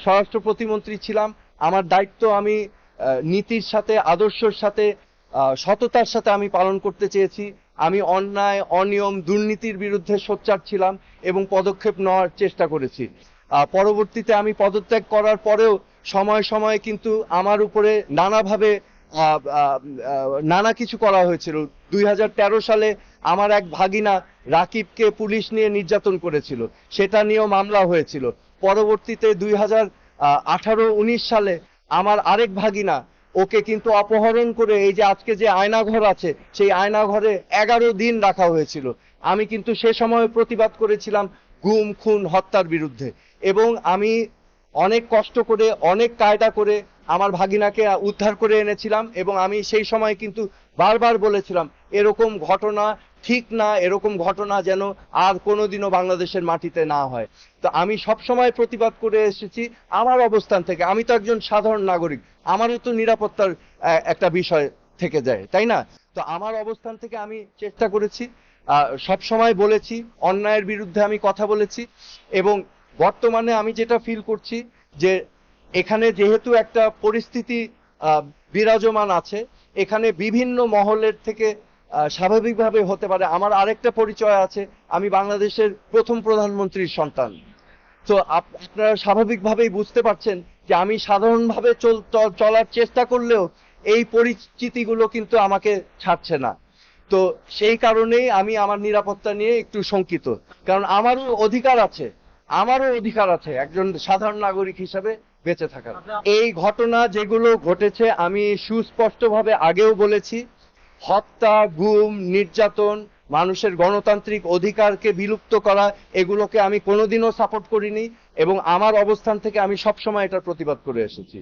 স্বরাষ্ট্র প্রতিমন্ত্রী ছিলাম। আমার দায়িত্ব আমি নীতির সাথে, আদর্শের সাথে, সততার সাথে আমি পালন করতে চেয়েছি। আমি অন্যায়, অনিয়ম, দুর্নীতির বিরুদ্ধে সোচ্চার ছিলাম এবং পদক্ষেপ নেওয়ার চেষ্টা করেছি। পরবর্তীতে আমি পদত্যাগ করার পরেও সময়ে সময়ে কিন্তু আমার উপরে নানাভাবে নানা কিছু করা হয়েছিল। 2013 সালে আমার এক ভাগিনা রাকিবকে পুলিশ নিয়ে নির্যাতন করেছিল, সেটা নিয়েও মামলা হয়েছিল। পরবর্তীতে 2018-19 সালে আমার আরেক ভাগিনা, ওকে কিন্তু অপহরণ করে এই যে আজকে যে আয়নাঘর আছে, সেই আয়নাঘরে 11 দিন রাখা হয়েছিল। আমি কিন্তু সে সময় প্রতিবাদ করেছিলাম গুম, খুন, হত্যার বিরুদ্ধে। এবং আমি অনেক কষ্ট করে, অনেক কায়দা করে আমার ভাগিনাকে উদ্ধার করে এনেছিলাম। এবং আমি সেই সময় কিন্তু বারবার বলেছিলাম এরকম ঘটনা ঠিক না, এরকম ঘটনা যেন আর কোনোদিনও বাংলাদেশের মাটিতে না হয়। তো আমি সব সময় প্রতিবাদ করে এসেছি আমার অবস্থান থেকে। আমি তো একজন সাধারণ নাগরিক, আমারও তো নিরাপত্তার একটা বিষয় থেকে যায়, তাই না? তো আমার অবস্থান থেকে আমি চেষ্টা করেছি, সব সময় বলেছি, অন্যায়ের বিরুদ্ধে আমি কথা বলেছি। এবং বর্তমানে আমি যেটা ফিল করছি যে এখানে যেহেতু একটা পরিস্থিতি বিরাজমান আছে, এখানে বিভিন্ন মহলের থেকে স্বাভাবিকভাবে হতে পারে। আমার আরেকটা পরিচয় আছে, আমি বাংলাদেশের প্রথম প্রধানমন্ত্রীর সন্তান। তো আপনারা স্বাভাবিকভাবেই বুঝতে পারছেন যে আমি সাধারণভাবে চলার চেষ্টা করলেও এই পরিচিতিগুলো কিন্তু আমাকে ছাড়ছে না। তো সেই কারণেই আমি আমার নিরাপত্তা নিয়ে একটু শঙ্কিত, কারণ আমারও অধিকার আছে একজন সাধারণ নাগরিক হিসাবে বেঁচে থাকার। এই ঘটনা যেগুলো ঘটেছে আমি সুস্পষ্টভাবে আগেও বলেছি, হত্যা, গুম, নির্যাতন, মানুষের গণতান্ত্রিক অধিকারকে বিলুপ্ত করা, এগুলোকে আমি কোনোদিনও সাপোর্ট করিনি এবং আমার অবস্থান থেকে আমি সবসময় এটার প্রতিবাদ করে এসেছি।